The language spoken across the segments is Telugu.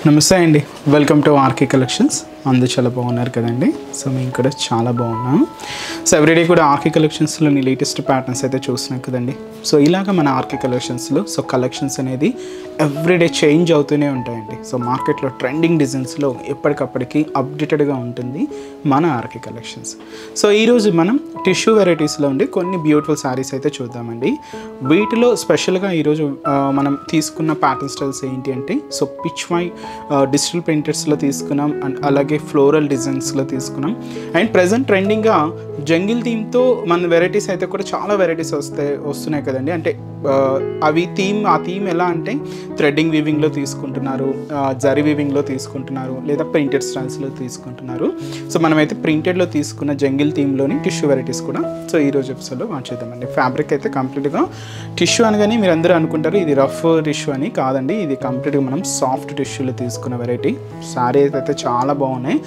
నమస్తే అండి, వెల్కమ్ టు ఆర్కే కలెక్షన్స్. అందరూ చాలా బాగున్నారు కదండి. సో మేము కూడా చాలా బాగున్నాం. సో ఎవ్రీడే కూడా ఆర్కే కలెక్షన్స్లోని లేటెస్ట్ ప్యాటర్న్స్ అయితే చూస్తున్నాం కదండి. సో ఇలాగ మన ఆర్కే కలెక్షన్స్లో కలెక్షన్స్ అనేది ఎవ్రీడే చేంజ్ అవుతూనే ఉంటాయండి. సో మార్కెట్లో ట్రెండింగ్ డిజైన్స్లో ఎప్పటికప్పటికి అప్డేటెడ్గా ఉంటుంది మన ఆర్కే కలెక్షన్స్. సో ఈరోజు మనం టిష్యూ వెరైటీస్లో ఉండి కొన్ని బ్యూటిఫుల్ శారీస్ అయితే చూద్దామండి. వీటిలో స్పెషల్గా ఈరోజు మనం తీసుకున్న ప్యాటర్న్ స్టైల్స్ ఏంటి అంటే, సో పిచ్ వై డిజిటల్ ప్రింటెడ్స్లో తీసుకున్నాం, అండ్ అలాగే ఫ్లోరల్ డిజైన్స్లో తీసుకున్నాం. అండ్ ప్రజెంట్ ట్రెండింగ్గా జంగిల్ థీమ్తో మన వెరైటీస్ అయితే కూడా చాలా వెరైటీస్ వస్తున్నాయి కదండి. అంటే ఆ థీమ్ ఎలా అంటే థ్రెడ్డింగ్ వీవింగ్లో తీసుకుంటున్నారు, జరీ వీవింగ్లో తీసుకుంటున్నారు, లేదా ప్రింటెడ్ స్టైల్స్లో తీసుకుంటున్నారు. సో మనమైతే ప్రింటెడ్లో తీసుకున్న జంగిల్ థీమ్లోని టిష్యూ వెరైటీస్ కూడా సో ఈరోజు ఎపిసోడ్లో చేద్దామండి. ఫ్యాబ్రిక్ అయితే కంప్లీట్గా టిష్యూ అనగానే మీరు అందరూ అనుకుంటారు ఇది రఫ్ టిష్యూ అని. కాదండి, ఇది కంప్లీట్గా మనం సాఫ్ట్ టిష్యూలో తీసుకున్న వెరైటీ. శారీస్ అయితే చాలా బాగున్నాయి,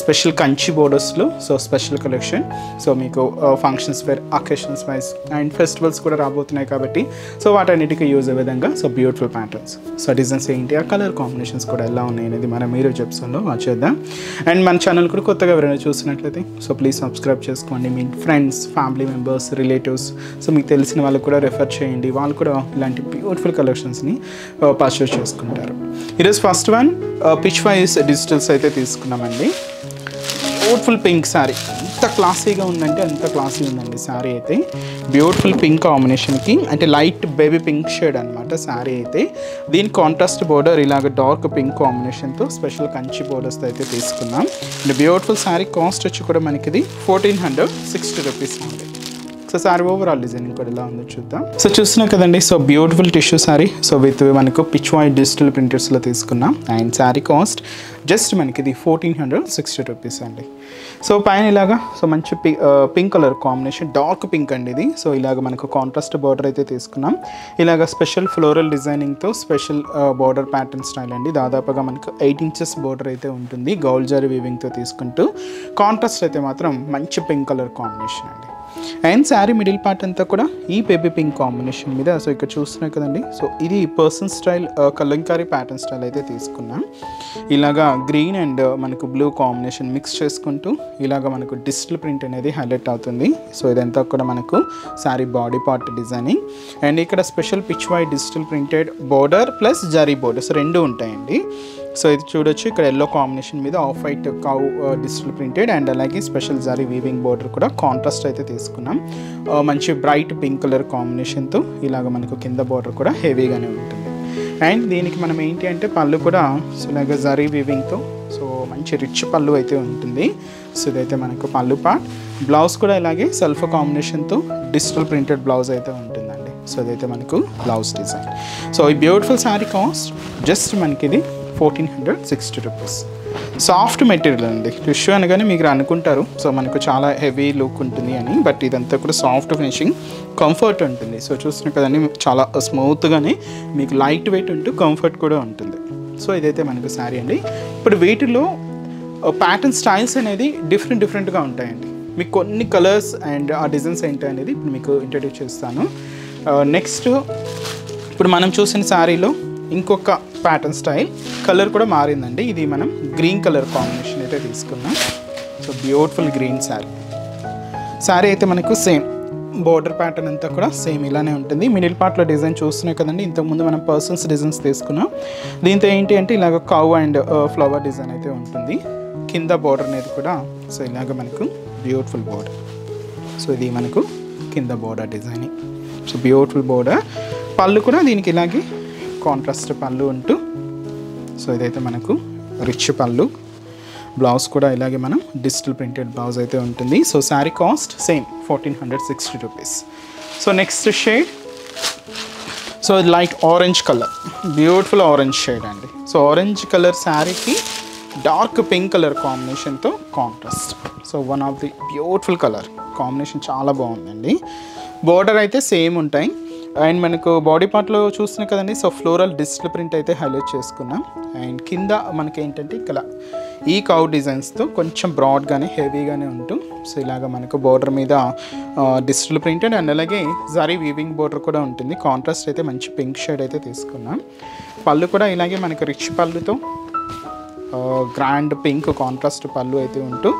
స్పెషల్ కంచి బోర్డర్స్లో. So special collection. సో మీకు functions wear, occasions wise and festivals కూడా రాబోతున్నాయి కాబట్టి సో వాటన్నిటికీ యూజ్ అయ్యే విధంగా so beautiful patterns. So designs ఏంటి, ఆ కలర్ కాంబినేషన్స్ కూడా ఎలా ఉన్నాయి అనేది మనం ఈరోజు ఎపిసోడ్లో చేద్దాం. అండ్ మన ఛానల్ కూడా కొత్తగా ఎవరైనా చూసినట్లయితే సో ప్లీజ్ సబ్స్క్రైబ్ చేసుకోండి. మీ friends, family members, relatives, so మీకు తెలిసిన వాళ్ళకు కూడా రెఫర్ చేయండి. వాళ్ళు కూడా ఇలాంటి బ్యూటిఫుల్ కలెక్షన్స్ని పర్చేస్ చేసుకుంటారు. ఈరోజు first one pitch wise digitals అయితే తీసుకున్నామండి. బ్యూటిఫుల్ పింక్ శారీ, ఎంత క్లాసీగా ఉందంటే అంత క్లాసీ ఉందండి శారీ అయితే. బ్యూటిఫుల్ పింక్ కాంబినేషన్కి, అంటే లైట్ బేబీ పింక్ షేడ్ అనమాట శారీ అయితే. దీని కాంట్రాస్ట్ బోర్డర్ ఇలాగ డార్క్ పింక్ కాంబినేషన్తో స్పెషల్ కంచి బోర్డర్స్తో అయితే తీసుకున్నాం. అండ్ బ్యూటిఫుల్ శారీ కాస్ట్ వచ్చి కూడా మనకి ఇది 1460 రూపీస్ ఉంది. సో శారీ ఓవరాల్ డిజైనింగ్ కూడా ఎలా ఉందో చూద్దాం. సో చూస్తున్నాం కదండి, so beautiful tissue sari. So with మనకు పిచ్ వై డిజిటల్ ప్రింటెడ్స్లో తీసుకున్నాం. అండ్ శారీ కాస్ట్ జస్ట్ మనకి ఇది 1460 రూపీస్ అండి. సో పైన ఇలాగా సో మంచి pink colour combination, dark pink అండి ఇది. సో ఇలాగ మనకు కాంట్రాస్ట్ బార్డర్ అయితే తీసుకున్నాం. ఇలాగ స్పెషల్ ఫ్లోరల్ డిజైనింగ్తో స్పెషల్ బార్డర్ ప్యాటర్న్ స్టైల్ అండి. దాదాపుగా మనకు 8 ఇంచెస్ బార్డర్ అయితే ఉంటుంది. గౌల్ జరీ వీవింగ్తో తీసుకుంటూ కాంట్రాస్ట్ అయితే మాత్రం మంచి పింక్ కలర్ కాంబినేషన్ అండి. అండ్ శారీ మిడిల్ పార్ట్ అంతా కూడా ఈ బేబీ పింక్ కాంబినేషన్ మీద. సో ఇక్కడ చూస్తున్నాయి కదండి, సో ఇది Persian style kalamkari pattern style అయితే తీసుకున్నాం. ఇలాగా గ్రీన్ అండ్ మనకు బ్లూ కాంబినేషన్ మిక్స్ చేసుకుంటూ ఇలాగ మనకు డిజిటల్ ప్రింట్ అనేది హైలైట్ అవుతుంది. సో ఇదంతా కూడా మనకు శారీ బాడీ పార్ట్ డిజైనింగ్. అండ్ ఇక్కడ special Pichwai digital printed border plus zari borders రెండు ఉంటాయండి. సో ఇది చూడొచ్చు, ఇక్కడ ఎల్లో కాంబినేషన్ మీద off white cow digital printed and అలాగే స్పెషల్ జరీ వీవింగ్ బోర్డర్ కూడా కాంట్రాస్ట్ అయితే తీసుకున్నాం. మంచి బ్రైట్ పింక్ కలర్ కాంబినేషన్తో ఇలాగ మనకు కింద బోర్డర్ కూడా హెవీగానే ఉంటుంది. అండ్ దీనికి మనం ఏంటి అంటే పళ్ళు కూడా సో ఇలాగ జరీ వీవింగ్తో సో మంచి రిచ్ పళ్ళు అయితే ఉంటుంది. సో ఇదైతే మనకు పళ్ళు పార్ట్. బ్లౌజ్ కూడా ఇలాగే సెల్ఫ్ కాంబినేషన్తో డిజిటల్ ప్రింటెడ్ బ్లౌజ్ అయితే ఉంటుందండి. సో ఇదైతే మనకు బ్లౌజ్ డిజైన్. సో ఈ బ్యూటిఫుల్ శారీ కాస్ట్ జస్ట్ మనకి ఇది 1460 రూపీస్. సాఫ్ట్ మెటీరియల్ అండి. టిష్యూ అనగానే మీరు అనుకుంటారు సో మనకు చాలా హెవీ లుక్ ఉంటుంది అని, బట్ ఇదంతా కూడా సాఫ్ట్ ఫినిషింగ్, కంఫర్ట్ ఉంటుంది. సో చూస్తున్నారు కదండి, చాలా స్మూత్గానే మీకు లైట్ వెయిట్ ఉంటూ కంఫర్ట్ కూడా ఉంటుంది. సో ఇదైతే మనకు శారీ అండి. ఇప్పుడు వీటిలో ప్యాటర్న్ స్టైల్స్ అనేది డిఫరెంట్గా ఉంటాయండి. మీకు కొన్ని కలర్స్ అండ్ ఆ డిజైన్స్ ఏంటి అనేది ఇప్పుడు మీకు ఇంట్రడ్యూస్ చేస్తాను. నెక్స్ట్ ఇప్పుడు మనం చూసిన శారీలో ఇంకొక ప్యాటర్న్ స్టైల్ కలర్ కూడా మారిందండి. ఇది మనం గ్రీన్ కలర్ కాంబినేషన్ అయితే తీసుకున్నాం. సో బ్యూటిఫుల్ గ్రీన్ శారీ అయితే మనకు సేమ్ బోర్డర్ ప్యాటర్న్ అంతా కూడా సేమ్ ఇలానే ఉంటుంది. మిడిల్ పార్ట్లో డిజైన్ చూస్తున్నాయి కదండి, ఇంతకుముందు మనం పర్సన్స్ డిజైన్స్ తీసుకున్నాం. దీంతో ఏంటి అంటే ఇలాగ కౌ అండ్ ఫ్లవర్ డిజైన్ అయితే ఉంటుంది. కింద బోర్డర్ అనేది కూడా సో ఇలాగ మనకు బ్యూటిఫుల్ బోర్డర్. సో ఇది మనకు కింద border designing. So beautiful border. పళ్ళు కూడా దీనికి ఇలాగే కాంట్రాస్ట్ పళ్ళు ఉంటూ సో ఇదైతే మనకు రిచ్ పళ్ళు. బ్లౌజ్ కూడా ఇలాగే మనం డిజిటల్ ప్రింటెడ్ బ్లౌజ్ అయితే ఉంటుంది. So sari cost same 1460 rupees. So next shade so light orange colour, beautiful orange shade అండి. సో ఆరెంజ్ కలర్ శారీకి డార్క్ పింక్ కలర్ కాంబినేషన్తో contrast. So one of the beautiful colour combination, చాలా బాగుందండి. బోర్డర్ అయితే సేమ్ ఉంటాయి. అండ్ మనకు బాడీ పార్ట్లో చూస్తున్నాయి కదండి, సో ఫ్లోరల్ డిజిటల్ ప్రింట్ అయితే హైలైట్ చేసుకున్నాం. అండ్ కింద మనకి ఏంటంటే ఇక్కడ ఈ కౌ డిజైన్స్తో కొంచెం బ్రాడ్గానే హెవీగానే ఉంటూ సో ఇలాగ మనకు బోర్డర్ మీద డిజిటల్ ప్రింటెడ్ అండ్ అలాగే జరీ వీవింగ్ బోర్డర్ కూడా ఉంటుంది. కాంట్రాస్ట్ అయితే మంచి పింక్ షేడ్ అయితే తీసుకున్నాం. పళ్ళు కూడా ఇలాగే మనకు రిచ్ పళ్ళుతో గ్రాండ్ పింక్ కాంట్రాస్ట్ పళ్ళు అయితే ఉంటూ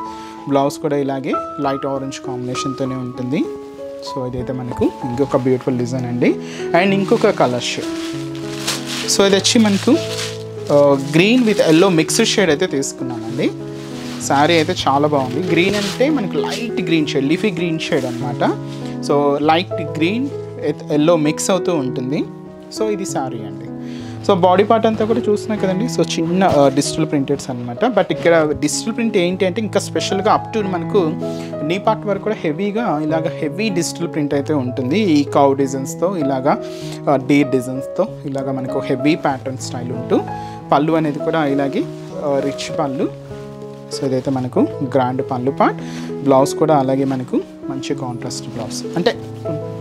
బ్లౌజ్ కూడా ఇలాగే లైట్ ఆరెంజ్ కాంబినేషన్తోనే ఉంటుంది. సో ఇదైతే మనకు ఇంకొక బ్యూటిఫుల్ డిజైన్ అండి. అండ్ ఇంకొక కలర్ షేడ్, సో ఇది వచ్చి మనకు green with yellow mixed shade అయితే తీసుకున్నామండి. శారీ అయితే చాలా బాగుంది. గ్రీన్ అంటే మనకు light green shade, leafy green shade అనమాట. So light green with yellow mix అవుతూ ఉంటుంది. సో ఇది శారీ అండి. సో బాడీ పార్ట్ అంతా కూడా చూస్తున్నాం కదండి. సో చిన్న డిజిటల్ ప్రింటెడ్స్ అనమాట. బట్ ఇక్కడ డిజిటల్ ప్రింట్ ఏంటి అంటే ఇంకా స్పెషల్గా అప్ టు మనకు నీ పార్ట్ వరకు కూడా హెవీగా ఇలాగ హెవీ డిజిటల్ ప్రింట్ అయితే ఉంటుంది. ఈ కౌ డిజైన్స్తో ఇలాగా డీర్ డిజైన్స్తో ఇలాగ మనకు హెవీ ప్యాటర్న్ స్టైల్ ఉంటూ పళ్ళు అనేది కూడా ఇలాగే రిచ్ పళ్ళు. సో ఇదైతే మనకు గ్రాండ్ పళ్ళు పార్ట్. బ్లౌజ్ కూడా అలాగే మనకు మంచి కాంట్రాస్ట్ బ్లౌజ్, అంటే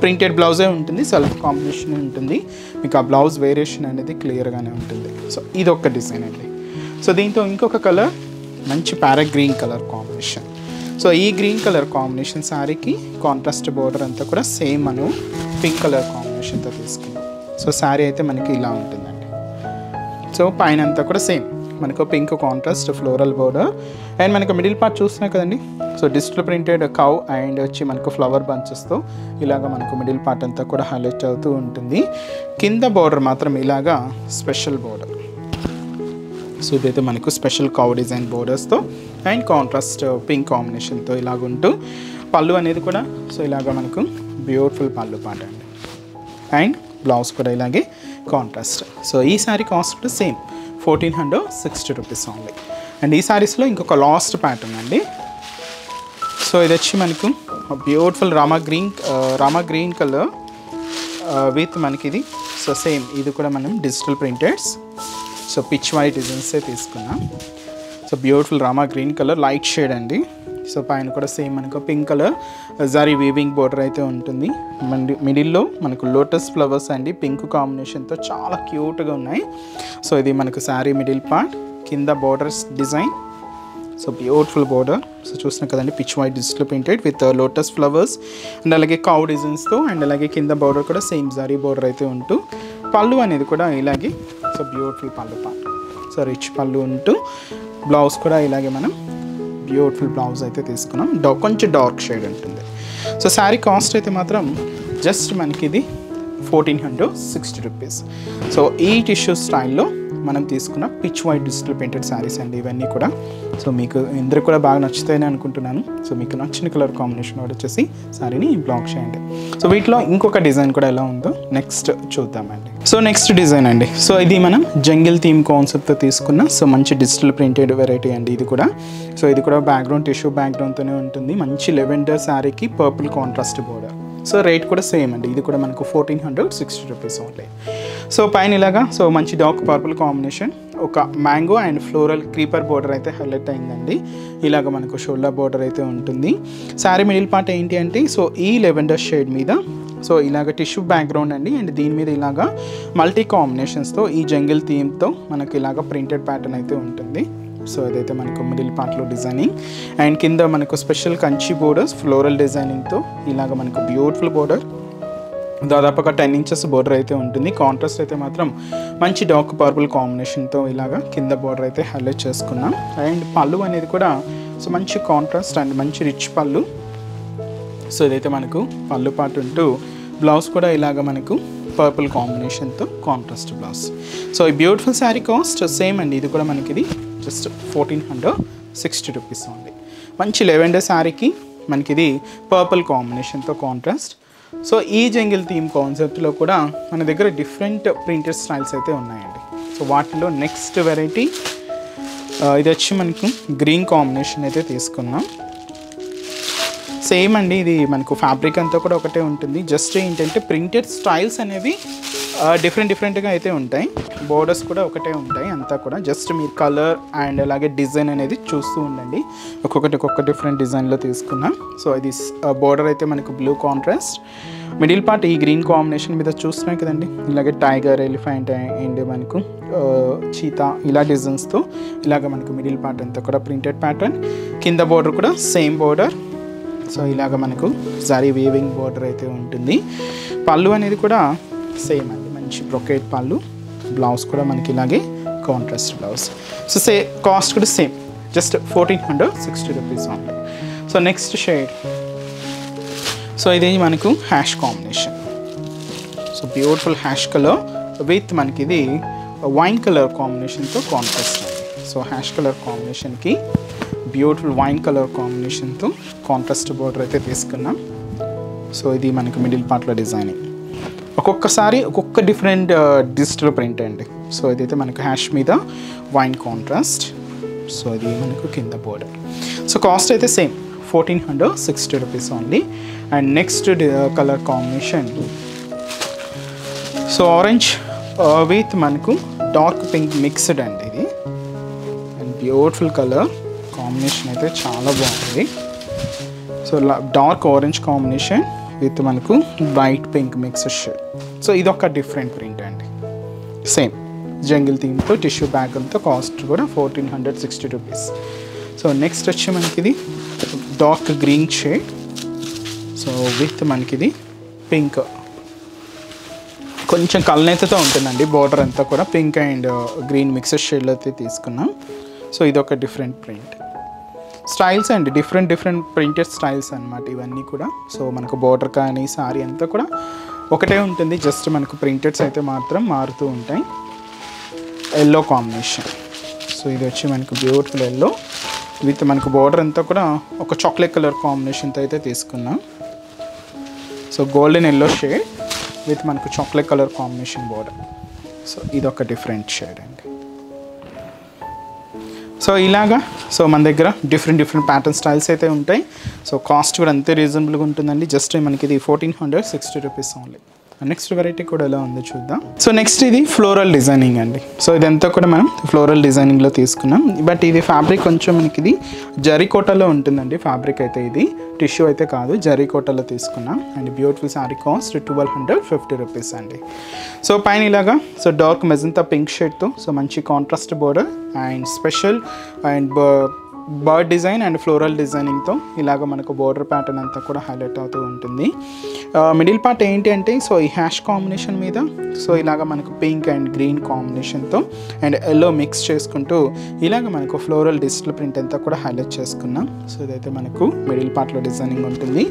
ప్రింటెడ్ బ్లౌజే ఉంటుంది, సెల్ఫ్ కాంబినేషన్ ఉంటుంది. మీకు ఆ బ్లౌజ్ వేరియేషన్ అనేది క్లియర్గానే ఉంటుంది. సో ఇది ఒక డిజైన్ అండి. సో దీంతో ఇంకొక కలర్ మంచి para green colour combination. So ఈ గ్రీన్ కలర్ కాంబినేషన్ శారీకి కాంట్రాస్ట్ బోర్డర్ అంతా కూడా సేమ్ మనం పింక్ కలర్ కాంబినేషన్తో తీసుకున్నాం. సో శారీ అయితే మనకి ఇలా ఉంటుందండి. సో పైన అంతా కూడా సేమ్ మనకు pink contrast floral border. And మనకు మిడిల్ పార్ట్ చూస్తున్నాం కదండి. So digital printed cow and వచ్చి మనకు ఫ్లవర్ బంచెస్తో ఇలాగ మనకు మిడిల్ పార్ట్ అంతా కూడా హైలైట్ అవుతూ ఉంటుంది. కింద బోర్డర్ మాత్రం ఇలాగా స్పెషల్ బోర్డర్. సో ఇదైతే మనకు స్పెషల్ కౌ డిజైన్ బోర్డర్స్తో అండ్ కాంట్రాస్ట్ పింక్ కాంబినేషన్తో ఇలాగుంటూ పళ్ళు అనేది కూడా సో ఇలాగ మనకు బ్యూటిఫుల్ పళ్ళు పాట అండి. అండ్ బ్లౌజ్ కూడా ఇలాగే కాంట్రాస్ట్. సో ఈ శారీ కాస్ట్ కూడా సేమ్ 1460 రూపీస్ ఓన్లీ. అండ్ ఈ శారీస్లో ఇంకొక లాస్ట్ ప్యాటర్న్ అండి. సో ఇది వచ్చి మనకు beautiful Rama green colour with మనకి ఇది. సో సేమ్ ఇది కూడా మనం digital printeds, so Pichwai డిజైన్సే తీసుకున్నాం. So beautiful Rama green colour light shade అండి. సో పైన కూడా సేమ్ మనకు pink colour zari weaving border అయితే ఉంటుంది. మిడిల్లో మనకు లోటస్ ఫ్లవర్స్ అండి పింక్ కాంబినేషన్తో చాలా క్యూట్గా ఉన్నాయి. సో ఇది మనకు శారీ మిడిల్ పార్ట్, కింద borders design. So beautiful border. So చూస్తున్నాం కదండి pitch white digital printed with lotus flowers and అలాగే కౌ డిజైన్స్తో అండ్ అలాగే కింద బోర్డర్ కూడా సేమ్ జరీ బోర్డర్ అయితే ఉంటూ పళ్ళు అనేది కూడా ఇలాగే. సో బ్యూటిఫుల్ పళ్ళు పార్ట్. సో రిచ్ పళ్ళు ఉంటూ బ్లౌజ్ కూడా ఇలాగే మనం బ్యూటిఫుల్ బ్లౌజ్ అయితే తీసుకున్నాం. కొంచెం డార్క్ షేడ్ ఉంటుంది. సో శారీ కాస్ట్ అయితే మాత్రం జస్ట్ మనకి ఇది 1460 రూపీస్. సో ఈ టిష్యూ స్టైల్లో మనం తీసుకున్న pitch white digital printed saris అండి ఇవన్నీ కూడా. సో మీకు ఇందరూ కూడా బాగా నచ్చుతాయని అనుకుంటున్నాను. సో మీకు నచ్చిన కలర్ కాంబినేషన్ కూడా వచ్చేసి శారీని బ్లాక్ చేయండి. సో వీటిలో ఇంకొక డిజైన్ కూడా ఎలా ఉందో నెక్స్ట్ చూద్దామండి. సో నెక్స్ట్ డిజైన్ అండి. సో ఇది మనం జంగిల్ థీమ్ కాన్సెప్ట్తో తీసుకున్న సో మంచి డిజిటల్ ప్రింటెడ్ వెరైటీ అండి ఇది కూడా. సో ఇది కూడా బ్యాక్గ్రౌండ్ టిష్యూ బ్యాక్గ్రౌండ్తోనే ఉంటుంది. మంచి లెవెండర్ శారీకి purple contrast border. So rate కూడా సేమ్ అండి. ఇది కూడా మనకు 1460 రూపీస్ ఓన్లీ. సో పైన ఇలాగా సో మంచి డార్క్ పర్పుల్ కాంబినేషన్, ఒక mango and floral creeper border అయితే హైలైట్ అయిందండి. ఇలాగ మనకు షోల్డర్ బోర్డర్ అయితే ఉంటుంది. శారీ మిడిల్ పార్ట్ ఏంటి అంటే సో ఈ లెవెండర్ షేడ్ మీద సో ఇలాగ టిష్యూ బ్యాక్గ్రౌండ్ అండి. అండ్ దీని మీద ఇలాగా మల్టీ కాంబినేషన్స్తో ఈ జంగిల్ థీమ్తో మనకి ఇలాగ ప్రింటెడ్ ప్యాటర్న్ అయితే ఉంటుంది. సో ఇదైతే మనకు మిడిల్ పార్ట్లో డిజైనింగ్ అండ్ కింద మనకు స్పెషల్ కంచి బోర్డర్స్ ఫ్లోరల్ డిజైనింగ్తో ఇలాగ మనకు బ్యూటిఫుల్ బోర్డర్. దాదాపుగా 10 ఇంచెస్ బోర్డర్ అయితే ఉంటుంది. కాంట్రాస్ట్ అయితే మాత్రం మంచి డార్క్ పర్పుల్ కాంబినేషన్తో ఇలాగా కింద బోర్డర్ అయితే హైలైట్ చేసుకున్నాం. అండ్ పళ్ళు అనేది కూడా సో మంచి కాంట్రాస్ట్ అండ్ మంచి రిచ్ పళ్ళు. సో ఇదైతే మనకు పళ్ళు పార్ట్ ఉంటూ బ్లౌజ్ కూడా ఇలాగ మనకు పర్పుల్ కాంబినేషన్తో కాంట్రాస్ట్ బ్లౌజ్. సో ఈ బ్యూటిఫుల్ శారీ కాస్ట్ సేమ్ అండి. ఇది కూడా మనకి ఇది జస్ట్ 1460 రూపీస్ ఉంది. మంచి లెవెండర్ శారీకి మనకి ఇది పర్పుల్ కాంబినేషన్తో కాంట్రాస్ట్. సో ఈ జంగిల్ థీమ్ కాన్సెప్ట్లో కూడా మన దగ్గర డిఫరెంట్ ప్రింటెడ్ స్టైల్స్ అయితే ఉన్నాయండి. సో వాటిలో నెక్స్ట్ వెరైటీ ఇది వచ్చి మనకు గ్రీన్ కాంబినేషన్ అయితే తీసుకున్నాం. సేమ్ అండి. ఇది మనకు ఫ్యాబ్రిక్ అంతా కూడా ఒకటే ఉంటుంది. జస్ట్ ఏంటంటే ప్రింటెడ్ స్టైల్స్ అనేవి డిఫరెంట్గా అయితే ఉంటాయి. బోర్డర్స్ కూడా ఒకటే ఉంటాయి అంతా కూడా. జస్ట్ మీరు కలర్ అండ్ అలాగే డిజైన్ అనేది చూస్తూ ఉండండి. ఒక్కొక్క డిఫరెంట్ డిజైన్లో తీసుకున్నాం. సో ఇది బోర్డర్ అయితే మనకు బ్లూ కాంట్రాస్ట్, మిడిల్ పార్ట్ ఈ గ్రీన్ కాంబినేషన్ మీద చూస్తున్నాం కదండి. ఇలాగే టైగర్, ఎలిఫెంట్ అండ్ మనకు చీతా ఇలా డిజైన్స్తో ఇలాగ మనకు మిడిల్ పార్ట్ అంతా కూడా ప్రింటెడ్ ప్యాటర్న్. కింద బోర్డర్ కూడా సేమ్ బోర్డర్. సో ఇలాగ మనకు జరీ వీవింగ్ బోర్డర్ అయితే ఉంటుంది. పళ్ళు అనేది కూడా సేమ్ అండి, మంచి బ్రొకేట్ పళ్ళు. బ్లౌజ్ కూడా మనకి ఇలాగే కాంట్రాస్ట్ బ్లౌజ్. సో కాస్ట్ కూడా same, just 1460 rupees only. So next shade, so ఇది మనకు ash combination. So beautiful ash colour with మనకి ఇది వైన్ కలర్ కాంబినేషన్తో కాంట్రాస్ట్ అండి. సో హ్యాష్ కలర్ కాంబినేషన్కి బ్యూటిఫుల్ వైన్ కలర్ కాంబినేషన్తో కాంట్రాస్ట్ బోర్డర్ అయితే తీసుకున్నాం. సో ఇది మనకు మిడిల్ పార్ట్లో డిజైనింగ్, ఒక్కొక్కసారి ఒక్కొక్క డిఫరెంట్ డిజిటల్ ప్రింట్ అండి. సో ఇదైతే మనకు హ్యాష్ మీద వైన్ కాంట్రాస్ట్. సో ఇది మనకు కింద బోర్డర్. సో కాస్ట్ అయితే same 1460 rupees only. And next colour combination, so orange with మనకు డార్క్ పింక్ మిక్స్డ్ అండి ఇది. అండ్ బ్యూటిఫుల్ కలర్ కాంబినేషన్ అయితే చాలా బాగుంది. So dark orange combination with మనకు bright pink mixed shade. So ఇదొక డిఫరెంట్ ప్రింట్ అండి. సేమ్ జంగిల్ థీమ్తో టిష్యూ బ్యాగ్తో కాస్ట్ కూడా 1460 రూపీస్. సో నెక్స్ట్ వచ్చి మనకి ఇది dark green shade. So with మనకిది పింక్, కొంచెం కలనేతతో ఉంటుందండి బోర్డర్ అంతా కూడా. పింక్ అండ్ గ్రీన్ మిక్స్డ్ షేడ్లో అయితే తీసుకున్నాం. సో ఇదొక డిఫరెంట్ ప్రింట్ స్టైల్స్ అండి, డిఫరెంట్ ప్రింటెడ్ స్టైల్స్ అన్నమాట ఇవన్నీ కూడా. సో మనకు బోర్డర్ కానీ సారీ అంతా కూడా ఒకటే ఉంటుంది, జస్ట్ మనకు ప్రింటెడ్స్ అయితే మాత్రం మారుతూ ఉంటాయి. ఎల్లో కాంబినేషన్, సో ఇది వచ్చి మనకు బ్యూటిఫుల్ ఎల్లో విత్ మనకు బోర్డర్ అంతా కూడా ఒక చాక్లెట్ కలర్ కాంబినేషన్తో అయితే తీసుకున్నాం. So golden yellow shade with మనకు chocolate colour combination border. So ఇదొక డిఫరెంట్ షేడ్ అండి. సో ఇలాగా సో మన దగ్గర డిఫరెంట్ ప్యాటర్న్ స్టైల్స్ అయితే ఉంటాయి. సో కాస్ట్ కూడా అంతే రీజనబుల్గా ఉంటుందండి. జస్ట్ మనకి ఇది 1460 రూపీస్ ఓన్లీ. నెక్స్ట్ వెరైటీ కూడా ఎలా ఉందో చూద్దాం. సో నెక్స్ట్ ఇది ఫ్లోరల్ డిజైనింగ్ అండి. సో ఇదంతా కూడా మనం ఫ్లోరల్ డిజైనింగ్లో తీసుకున్నాం. బట్ ఇది ఫ్యాబ్రిక్ కొంచెం మనకి ఇది జరీకోటాలో ఉంటుందండి. ఫ్యాబ్రిక్ అయితే ఇది టిష్యూ అయితే కాదు, జరీకోటాలో తీసుకున్నాం. And beautiful sari cost 1250 rupees అండి. సో పైన ఇలాగా సో డార్క్ మెజంతా పింక్ షేడ్తో సో మంచి contrast border and special and bird design and floral డిజైనింగ్తో ఇలాగ మనకు బోర్డర్ ప్యాటర్న్ అంతా కూడా హైలైట్ అవుతూ ఉంటుంది. మిడిల్ పార్ట్ ఏంటి అంటే సో ఈ హ్యాష్ కాంబినేషన్ మీద సో ఇలాగ మనకు పింక్ అండ్ గ్రీన్ కాంబినేషన్తో అండ్ ఎల్లో మిక్స్ చేసుకుంటూ ఇలాగ మనకు ఫ్లోరల్ డిజిటల్ ప్రింట్ అంతా కూడా హైలైట్ చేసుకున్నాం. సో ఇదైతే మనకు మిడిల్ పార్ట్లో డిజైనింగ్ ఉంటుంది.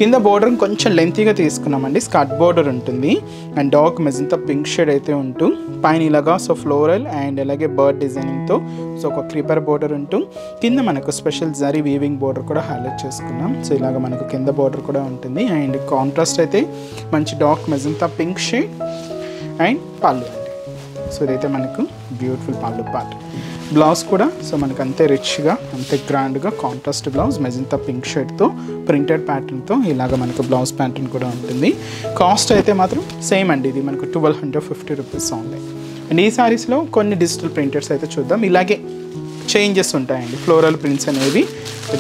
కింద బోర్డర్ కొంచెం లెంతీగా తీసుకున్నామండి, స్కర్ట్ బోర్డర్ ఉంటుంది and dark magenta pink shade అయితే ఉంటూ పైన ఇలాగా సో ఫ్లోరల్ అండ్ అలాగే బర్డ్ డిజైనింగ్తో సో ఒక క్రీపర్ బోర్డర్ ఉంటూ కింద మనకు స్పెషల్ జరీ వీవింగ్ బోర్డర్ కూడా హైలైట్ చేసుకున్నాం. సో ఇలాగ మనకు కింద బోర్డర్ కూడా ఉంటుంది అండ్ కాంట్రాస్ట్ అయితే మంచి dark magenta pink shade and పళ్ళు అండి. సో ఇదైతే మనకు బ్యూటిఫుల్ పళ్ళు పార్ట్. బ్లౌజ్ కూడా సో మనకు అంతే రిచ్గా అంతే గ్రాండ్గా కాంట్రాస్ట్ బ్లౌజ్ మెజంతా పింక్ షేడ్తో ప్రింటెడ్ ప్యాటర్న్తో ఇలాగ మనకు బ్లౌజ్ ప్యాటర్న్ కూడా ఉంటుంది. కాస్ట్ అయితే మాత్రం సేమ్ అండి, ఇది మనకు 1250 రూపీస్ ఓన్లీ. అండ్ ఈ శారీస్లో కొన్ని డిజిటల్ ప్రింటెడ్స్ అయితే చూద్దాం. ఇలాగే చేంజెస్ ఉంటాయండి, ఫ్లోరల్ ప్రింట్స్ అనేవి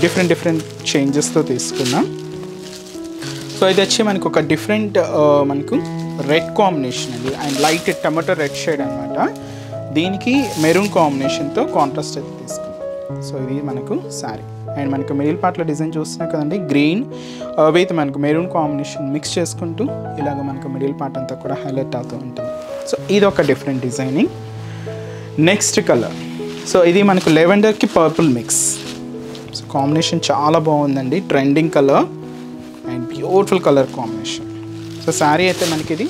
డిఫరెంట్ చేంజెస్తో తీసుకున్నాం. సో ఇది వచ్చి మనకు ఒక డిఫరెంట్ మనకు రెడ్ కాంబినేషన్ అండి and light tomato red shade అనమాట. దీనికి మెరూన్ కాంబినేషన్తో కాంట్రాస్ట్ అయితే తీసుకున్నాం. సో ఇది మనకు శారీ అండ్ మనకు మిడిల్ పార్ట్లో డిజైన్ చూస్తున్నాం కదండి, గ్రీన్ విత్ మనకు మెరూన్ కాంబినేషన్ మిక్స్ చేసుకుంటూ ఇలాగ మనకు మిడిల్ పార్ట్ అంతా కూడా హైలైట్ అవుతూ ఉంటుంది. సో ఇది ఒక different designing. Next colour, so ఇది మనకు లెవెండర్కి పర్పుల్ మిక్స్. సో కాంబినేషన్ చాలా బాగుందండి, trending colour and beautiful colour combination. So sari అయితే మనకి ఇది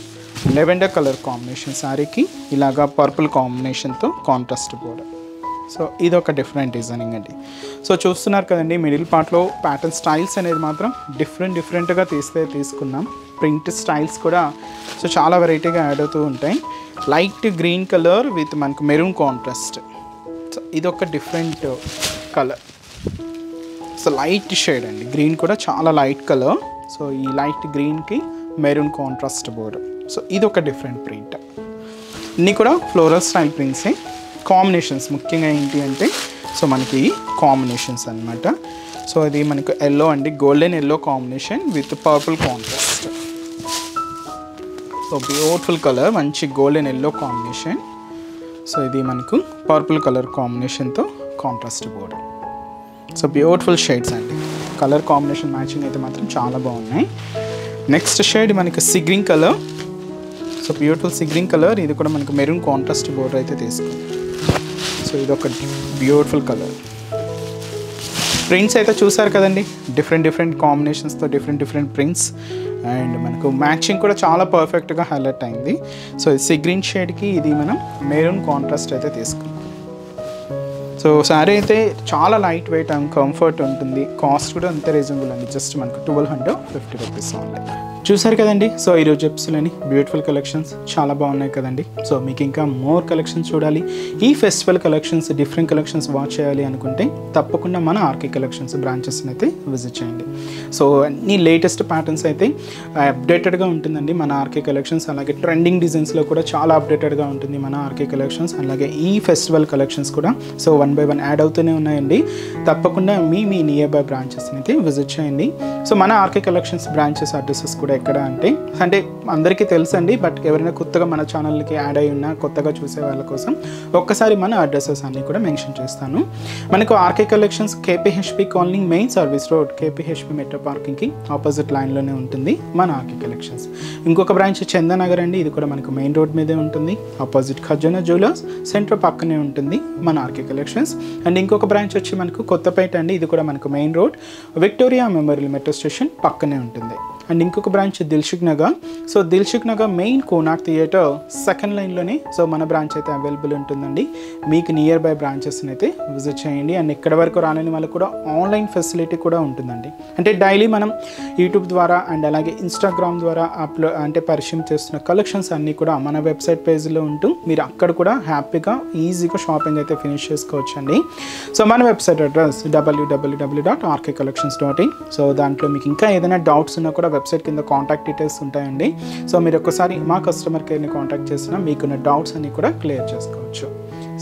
లెవెండర్ కలర్ కాంబినేషన్, శారీకి ఇలాగా పర్పుల్ కాంబినేషన్తో కాంట్రాస్ట్ బోర్డర్. సో ఇది ఒక డిఫరెంట్ డిజైనింగ్ అండి. సో చూస్తున్నారు కదండి మిడిల్ పార్ట్లో ప్యాటర్న్ స్టైల్స్ అనేది మాత్రం డిఫరెంట్గా తీసుకున్నాం. ప్రింట్ స్టైల్స్ కూడా సో చాలా వెరైటీగా యాడ్ అవుతూ ఉంటాయి. లైట్ గ్రీన్ కలర్ విత్ మనకు మెరూన్ కాంట్రాస్ట్. సో ఇది ఒక different colour, so light shade అండి, గ్రీన్ కూడా చాలా లైట్ కలర్. సో ఈ లైట్ గ్రీన్కి మెరూన్ కాంట్రాస్ట్ బోర్డర్. సో ఇది ఒక డిఫరెంట్ ప్రింట్. ఇన్ని కూడా ఫ్లోరల్ స్టైల్ ప్రింట్సే. కాంబినేషన్స్ ముఖ్యంగా ఏంటి అంటే సో మనకి కాంబినేషన్స్ అన్నమాట. సో ఇది మనకు ఎల్లో అండి, golden yellow combination with purple contrast. So beautiful colour, మంచి గోల్డెన్ ఎల్లో కాంబినేషన్. సో ఇది మనకు పర్పుల్ కలర్ కాంబినేషన్తో contrast border. So beautiful shades అండి, కలర్ కాంబినేషన్ మ్యాచింగ్ అయితే మాత్రం చాలా బాగున్నాయి. నెక్స్ట్ షేడ్ మనకి sea green colour. So beautiful sea green colour, ఇది కూడా మనకు మెరూన్ కాంట్రాస్ట్ బోర్డర్ అయితే తీసుకుంది. ఇది ఒక బ్యూటిఫుల్ కలర్. ప్రింట్స్ అయితే చూసారు కదండి, డిఫరెంట్ కాంబినేషన్స్తో డిఫరెంట్ ప్రింట్స్. అండ్ మనకు మ్యాచింగ్ కూడా చాలా పర్ఫెక్ట్గా హైలైట్ అయింది. సో సీ గ్రీన్ షేడ్కి ఇది మనం మెరూన్ కాంట్రాస్ట్ అయితే తీసుకున్నాం. సో శారీ అయితే చాలా లైట్ వెయిట్ అండ్ కంఫర్ట్ ఉంటుంది. కాస్ట్ కూడా అంతే రీజనబుల్ అండి, జస్ట్ మనకు 1250 రూపీస్ ఓన్లీ. చూసారు కదండి. సో ఈరోజు ఎపిసోడ్లోని బ్యూటిఫుల్ కలెక్షన్స్ చాలా బాగున్నాయి కదండి. సో మీకు ఇంకా మోర్ కలెక్షన్స్ చూడాలి, ఈ festival collections different collections watch చేయాలి అనుకుంటే తప్పకుండా మన ఆర్కే కలెక్షన్స్ బ్రాంచెస్ని అయితే విజిట్ చేయండి. సో అన్ని లేటెస్ట్ ప్యాటర్న్స్ అయితే అప్డేటెడ్గా ఉంటుందండి మన ఆర్కే కలెక్షన్స్. అలాగే ట్రెండింగ్ డిజైన్స్లో కూడా చాలా అప్డేటెడ్గా ఉంటుంది మన ఆర్కే కలెక్షన్స్. అలాగే ఈ ఫెస్టివల్ కలెక్షన్స్ కూడా సో 1 by 1 యాడ్ అవుతూనే ఉన్నాయండి. తప్పకుండా మీ నియర్ బై బ్రాంచెస్ని అయితే విజిట్ చేయండి. సో మన ఆర్కే కలెక్షన్స్ బ్రాంచెస్ అడ్రసెస్ కూడా ఎక్కడ అంటే అందరికీ తెలుసండి, బట్ ఎవరైనా కొత్తగా మన ఛానల్కి యాడ్ అయి ఉన్న కొత్తగా చూసే వాళ్ళ కోసం ఒక్కసారి మన అడ్రసెస్ అన్నీ కూడా మెన్షన్ చేస్తాను. మనకు RK collections KPHB colony main service road KPHB metro పార్కింగ్కి ఆపోజిట్ లైన్లోనే ఉంటుంది మన ఆర్కే కలెక్షన్స్. ఇంకొక బ్రాంచ్ చందానగర్ అండి, ఇది కూడా మనకు మెయిన్ రోడ్ మీదే ఉంటుంది, ఆపోజిట్ ఖజానా జ్యువెలర్స్ సెంటర్ పక్కనే ఉంటుంది మన ఆర్కే కలెక్షన్స్. అండ్ ఇంకొక బ్రాంచ్ వచ్చి మనకు కొత్తపేట అండి, ఇది కూడా మనకు main road Victoria Memorial metro station పక్కనే ఉంటుంది. అండ్ ఇంకొక branch Dilsukh Nagar. So Dilsukh Nagar main Konark theatre second లైన్లోనే సో మన బ్రాంచ్ అయితే అవైలబుల్ ఉంటుందండి. మీకు నియర్ బై బ్రాంచెస్ని అయితే విజిట్ చేయండి. అండ్ ఇక్కడ వరకు రాలేని వాళ్ళకి కూడా ఆన్లైన్ ఫెసిలిటీ కూడా ఉంటుందండి. అంటే డైలీ మనం యూట్యూబ్ ద్వారా అండ్ అలాగే ఇన్స్టాగ్రామ్ ద్వారా పరిచయం చేస్తున్న కలెక్షన్స్ అన్నీ కూడా మన వెబ్సైట్ పేజ్లో ఉంటూ మీరు అక్కడ కూడా హ్యాపీగా ఈజీగా షాపింగ్ అయితే ఫినిష్ చేసుకోవచ్చండి. సో మన వెబ్సైట్ అడ్రస్ www.rkcollections.in. సో దాంట్లో మీకు ఇంకా ఏదైనా డౌట్స్ ఉన్నా కూడా వెబ్సైట్ కింద కాంటాక్ట్ డీటెయిల్స్ ఉంటాయండి. సో మీరు ఒక్కసారి మా కస్టమర్ కేర్ని కాంటాక్ట్ చేసినా మీకున్న డౌట్స్ అన్ని కూడా క్లియర్ చేసుకోవచ్చు.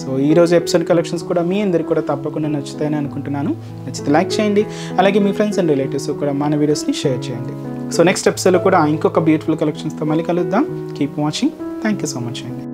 సో ఈరోజు ఎపిసోడ్ కలెక్షన్స్ కూడా మీ అందరికి కూడా తప్పకుండా నచ్చుతాయని అనుకుంటున్నాను. నచ్చితే లైక్ చేయండి, అలాగే మీ ఫ్రెండ్స్ అండ్ రిలేటివ్స్ కూడా మన వీడియోస్ని షేర్ చేయండి. సో నెక్స్ట్ ఎపిసోడ్లో కూడా ఇంకొక బ్యూటిఫుల్ కలెక్షన్స్తో మళ్ళీ కలుద్దాం. Keep watching. Thank you so much అండి.